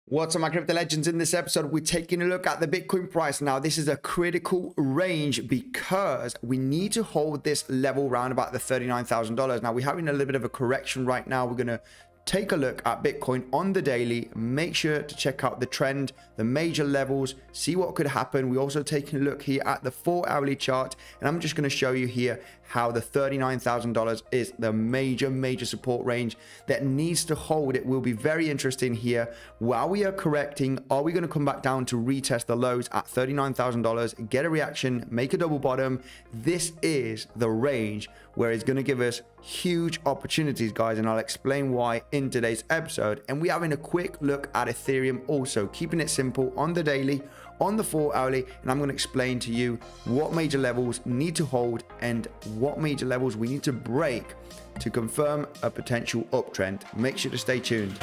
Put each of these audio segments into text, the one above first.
What's up, my crypto legends? In this episode, we're taking a look at the Bitcoin price. Now, this is a critical range because we need to hold this level around about the $39,000. Now, we're having a little bit of a correction right now. We're going to take a look at Bitcoin on the daily. Make sure to check out the trend, the major levels, see what could happen. We're also taking a look here at the 4-hourly chart, and I'm just going to show you here how the $39,000 is the major support range that needs to hold. It will be very interesting here. While we are correcting, are we going to come back down to retest the lows at $39,000, get a reaction, make a double bottom? This is the range where it's going to give us huge opportunities, guys, and I'll explain why in today's episode. And we're having a quick look at Ethereum also, keeping it simple on the daily, on the 4-hourly, and I'm going to explain to you what major levels need to hold and what major levels we need to break to confirm a potential uptrend. Make sure to stay tuned.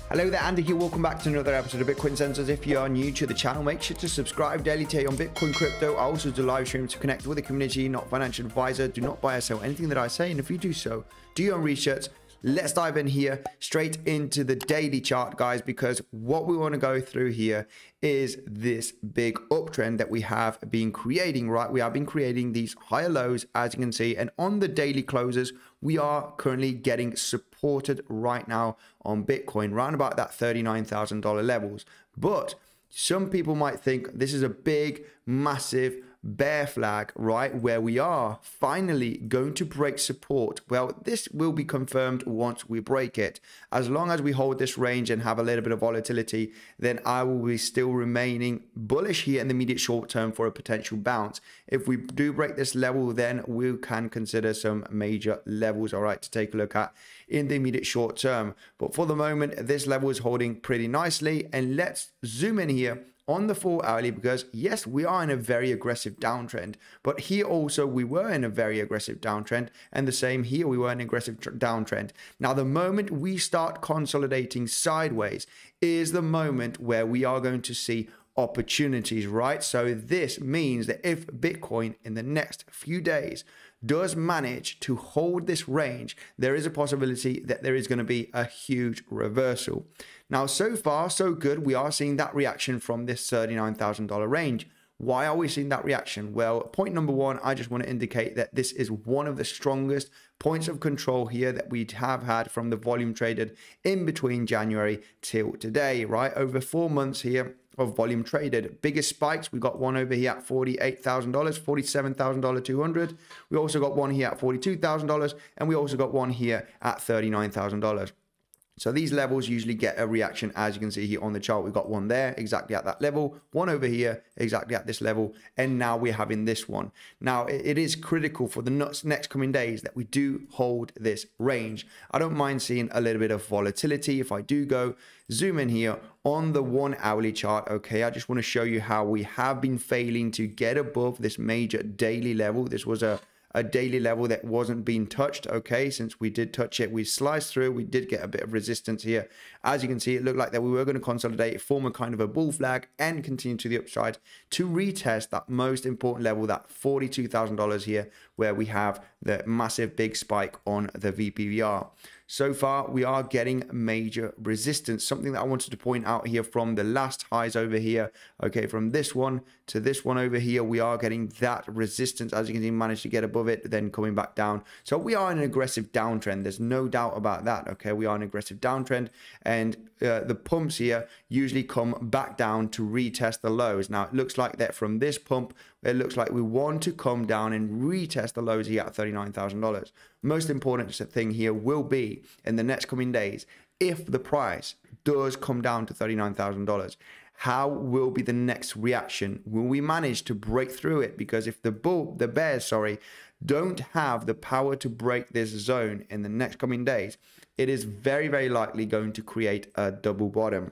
Hello there, Andy here. Welcome back to another episode of Bitcoinsensus. If you are new to the channel, make sure to subscribe daily today on Bitcoin crypto. I also do live streams to connect with the community, not financial advisor. Do not buy or sell anything that I say. And if you do so, do your own research. Let's dive in here straight into the daily chart, guys, because what we want to go through here is this big uptrend that we have been creating, right? We have been creating these higher lows, as you can see, and on the daily closes, we are currently getting supported right now on Bitcoin, around about that $39,000 levels. But some people might think this is a big, massive bear flag, right, where we are finally going to break support. Well, this will be confirmed once we break it. As long as we hold this range and have a little bit of volatility, then I will be still remaining bullish here in the immediate short term for a potential bounce. If we do break this level, then we can consider some major levels, all right, to take a look at in the immediate short term. But for the moment, this level is holding pretty nicely. And let's zoom in here on the 4-hourly, because yes, we are in a very aggressive downtrend, but here also we were in a very aggressive downtrend, and the same here, we were in an aggressive downtrend. Now, the moment we start consolidating sideways is the moment where we are going to see opportunities, right? So this means that if Bitcoin in the next few days does manage to hold this range, there is a possibility that there is going to be a huge reversal. Now, so far, so good. We are seeing that reaction from this $39,000 range. Why are we seeing that reaction? Well, point number one, I just want to indicate that this is one of the strongest points of control here that we have had from the volume traded in between January till today, right? Over 4 months here of volume traded. Biggest spikes, we got one over here at $48,000, $47,200. We also got one here at $42,000, and we also got one here at $39,000. So these levels usually get a reaction, as you can see here on the chart. We've got one there exactly at that level, one over here exactly at this level, and now we're having this one. Now, it is critical for the next coming days that we do hold this range. I don't mind seeing a little bit of volatility. If I do go zoom in here on the 1-hourly chart, okay, I just want to show you how we have been failing to get above this major daily level. This was a daily level that wasn't being touched, okay? Since we did touch it, we sliced through, we did get a bit of resistance here. As you can see, it looked like that we were going to consolidate, form a kind of a bull flag, and continue to the upside to retest that most important level, that $42,000 here, where we have the massive big spike on the VPVR. So far, we are getting major resistance. Something that I wanted to point out here from the last highs over here, okay, from this one to this one over here, we are getting that resistance. As you can see, managed to get above it, then coming back down. So we are in an aggressive downtrend. There's no doubt about that, okay? We are in an aggressive downtrend, and the pumps here usually come back down to retest the lows. Now, it looks like that from this pump, it looks like we want to come down and retest the lows here at $39,000. Most important thing here will be in the next coming days, if the price does come down to $39,000, how will be the next reaction? Will we manage to break through it? Because if the bears, don't have the power to break this zone in the next coming days, it is very likely going to create a double bottom.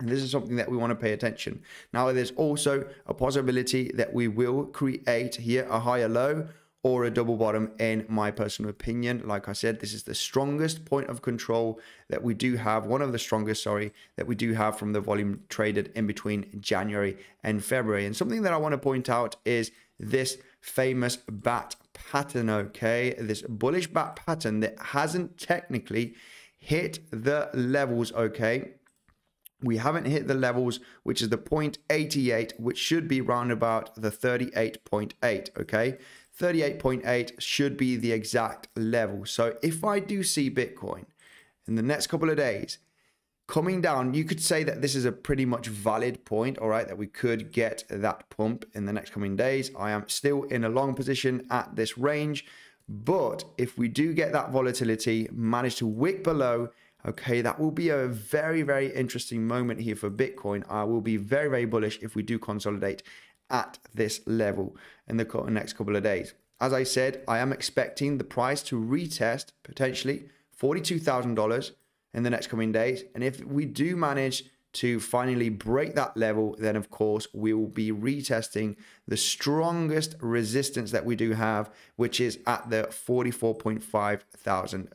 And this is something that we want to pay attention. Now, there's also a possibility that we will create here a higher low or a double bottom, in my personal opinion. Like I said, this is the strongest point of control that we do have, one of the strongest, that we do have from the volume traded in between January and February. And something that I want to point out is this famous bat pattern, okay? This bullish bat pattern that hasn't technically hit the levels, okay? We haven't hit the levels, which is the 0.88, which should be round about the 38.8, okay? 38.8 should be the exact level. So if I do see Bitcoin in the next couple of days coming down, you could say that this is a pretty much valid point, all right, that we could get that pump in the next coming days. I am still in a long position at this range, but if we do get that volatility, manage to wick below, okay, that will be a very, very interesting moment here for Bitcoin. I will be very, very bullish if we do consolidate at this level in the next couple of days. As I said, I am expecting the price to retest potentially $42,000 in the next coming days. And if we do manage to finally break that level, then of course we will be retesting the strongest resistance that we do have, which is at the $44.5 thousand.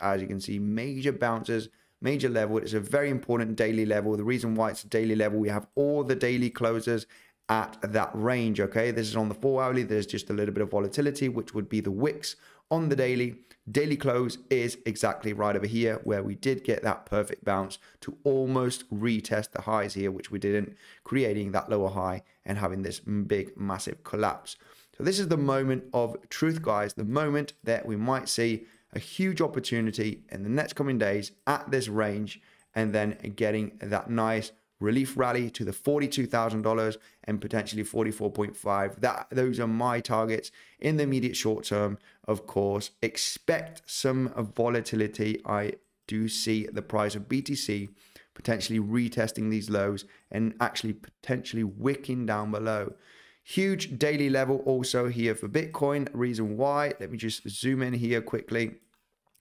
As you can see, major bounces, major level. It's a very important daily level. The reason why it's a daily level, we have all the daily closers at that range, okay? This is on the 4 hourly. There's just a little bit of volatility, which would be the wicks on the daily. Daily close is exactly right over here, where we did get that perfect bounce to almost retest the highs here, which we didn't, creating that lower high and having this big, massive collapse. So this is the moment of truth, guys, the moment that we might see a huge opportunity in the next coming days at this range, and then getting that nice relief rally to the $42,000 and potentially 44.5. Those are my targets in the immediate short term. Of course, expect some volatility. I do see the price of BTC potentially retesting these lows and actually potentially wicking down below. Huge daily level also here for Bitcoin. Reason why, let me just zoom in here quickly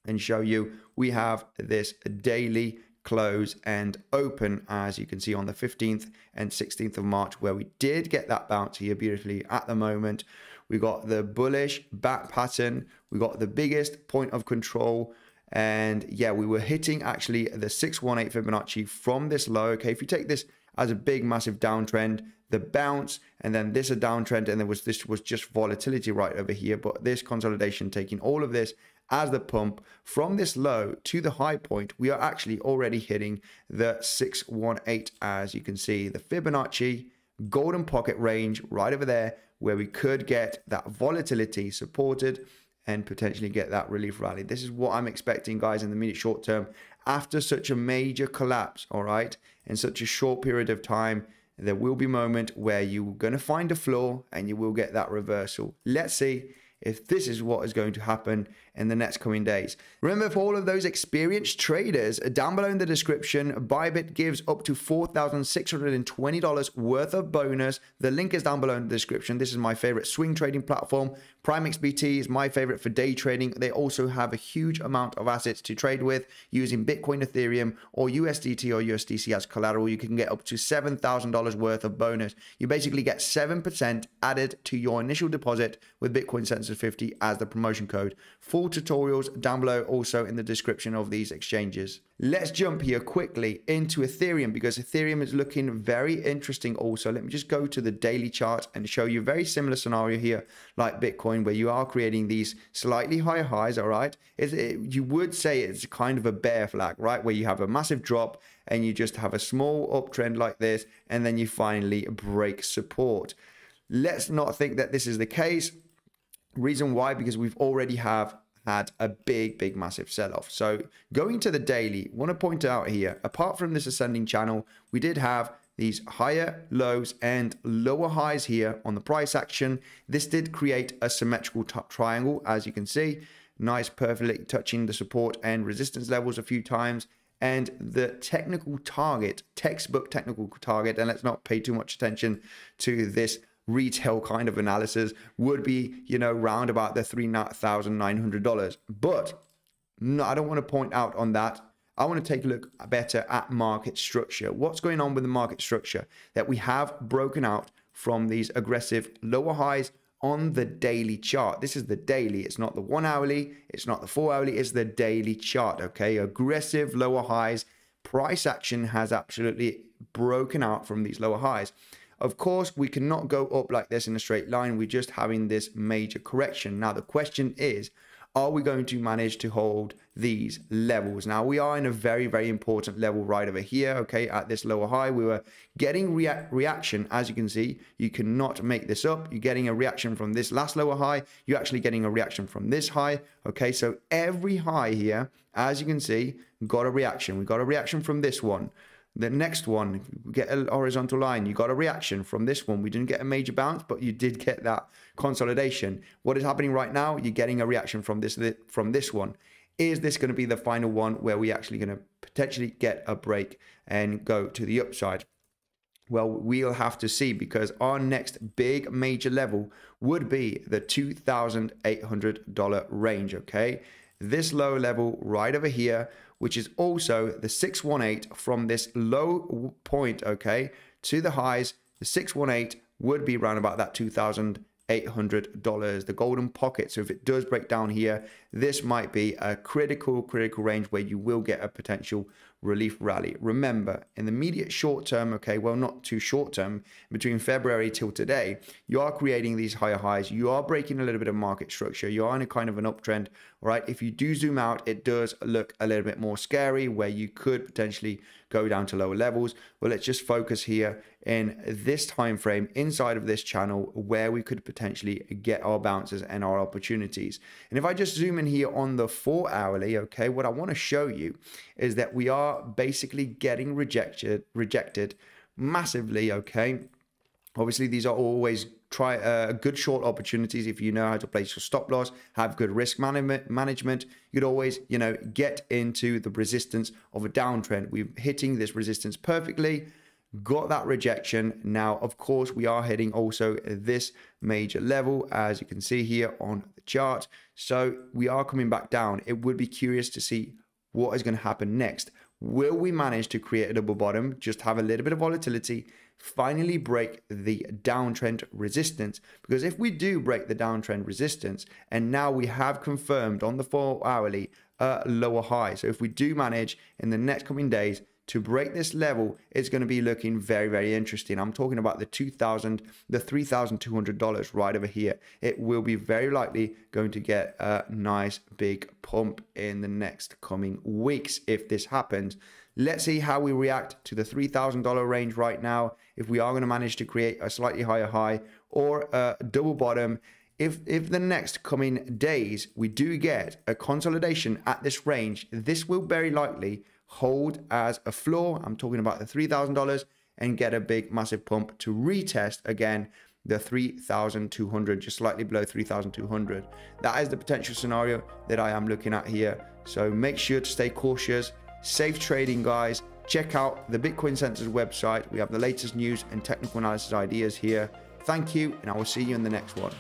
and show you. We have this daily close and open, as you can see, on the 15th and 16th of March, where we did get that bounce here beautifully. At the moment, we got the bullish back pattern, we got the biggest point of control, and yeah, we were hitting actually the 618 Fibonacci from this low. Okay, if you take this as a big massive downtrend, the bounce, and then this a downtrend, and this was just volatility right over here, but this consolidation taking all of this as the pump from this low to the high point, we are actually already hitting the 618, as you can see, the Fibonacci golden pocket range right over there, where we could get that volatility supported and potentially get that relief rally. This is what I'm expecting, guys, in the immediate short term after such a major collapse, all right, in such a short period of time. There will be a moment where you're going to find a floor and you will get that reversal. Let's see if this is what is going to happen in the next coming days. Remember, for all of those experienced traders, down below in the description, Bybit gives up to $4,620 worth of bonus. The link is down below in the description. This is my favorite swing trading platform. PrimeXBT is my favorite for day trading. They also have a huge amount of assets to trade with using Bitcoin, Ethereum, or USDT or USDC as collateral. You can get up to $7,000 worth of bonus. You basically get 7% added to your initial deposit with Bitcoinsensus 50 as the promotion code. Full tutorials down below also in the description of these exchanges. Let's jump here quickly into Ethereum, because Ethereum is looking very interesting also. Let me just go to the daily chart and show you a very similar scenario here like Bitcoin, where you are creating these slightly higher highs, all right? You would say it's kind of a bear flag, right? Where you have a massive drop and you just have a small uptrend like this, and then you finally break support. Let's not think that this is the case. Reason why, because we've already had a big massive sell-off. So going to the daily, want to point out here, apart from this ascending channel, we did have these higher lows and lower highs here on the price action. This did create a symmetrical triangle, as you can see, nice, perfectly touching the support and resistance levels a few times. And the technical target, textbook technical target, and let's not pay too much attention to this retail kind of analysis, would be, you know, round about the $3,900. But no, I don't want to point out on that. I want to take a look better at market structure. What's going on with the market structure? That we have broken out from these aggressive lower highs on the daily chart. This is the daily. It's not the 1 hourly. It's not the 4 hourly. It's the daily chart. Okay, aggressive lower highs. Price action has absolutely broken out from these lower highs. Of course, we cannot go up like this in a straight line. We're just having this major correction. Now, the question is, are we going to manage to hold these levels? Now, we are in a very, very important level right over here, okay, at this lower high. We were getting reaction, as you can see. You cannot make this up. You're getting a reaction from this last lower high. You're actually getting a reaction from this high, okay? So every high here, as you can see, got a reaction. We got a reaction from this one. The next one, we get a horizontal line. You got a reaction from this one. We didn't get a major bounce, but you did get that consolidation. What is happening right now? You're getting a reaction from this one. Is this going to be the final one where we actually going to potentially get a break and go to the upside? Well, we'll have to see, because our next big major level would be the $2,800 range, okay? This low level right over here, which is also the 618 from this low point, okay, to the highs. The 618 would be around about that $2,800, the golden pocket. So if it does break down here, this might be a critical range where you will get a potential relief rally. Remember, in the immediate short term, okay, well, not too short term, between February till today, you are creating these higher highs. You are breaking a little bit of market structure. You are in a kind of an uptrend, all right? If you do zoom out, it does look a little bit more scary, where you could potentially go down to lower levels. Well, let's just focus here in this time frame inside of this channel where we could potentially get our bounces and our opportunities. And if I just zoom in here on the 4 hourly, okay, what I want to show you is that we are basically getting rejected massively, okay? Obviously, these are always good short opportunities. If you know how to place your stop loss, have good risk management, you'd always, you know, get into the resistance of a downtrend. We're hitting this resistance perfectly, got that rejection. Now, of course, we are hitting also this major level, as you can see here on the chart. So we are coming back down. It would be curious to see what is going to happen next. Will we manage to create a double bottom, just have a little bit of volatility, finally break the downtrend resistance? Because if we do break the downtrend resistance, and now we have confirmed on the 4 hourly lower high, so if we do manage in the next coming days to break this level, it's going to be looking very, very interesting. I'm talking about the $3,200 right over here. It will be very likely going to get a nice big pump in the next coming weeks if this happens. Let's see how we react to the $3,000 range right now, if we are going to manage to create a slightly higher high or a double bottom. If the next coming days we do get a consolidation at this range, this will very likely hold as a floor. I'm talking about the $3,000, and get a big massive pump to retest again the 3,200, just slightly below 3,200. That is the potential scenario that I am looking at here. So make sure to stay cautious, safe trading, guys. Check out the Bitcoinsensus website. We have the latest news and technical analysis ideas here. Thank you, and I will see you in the next one.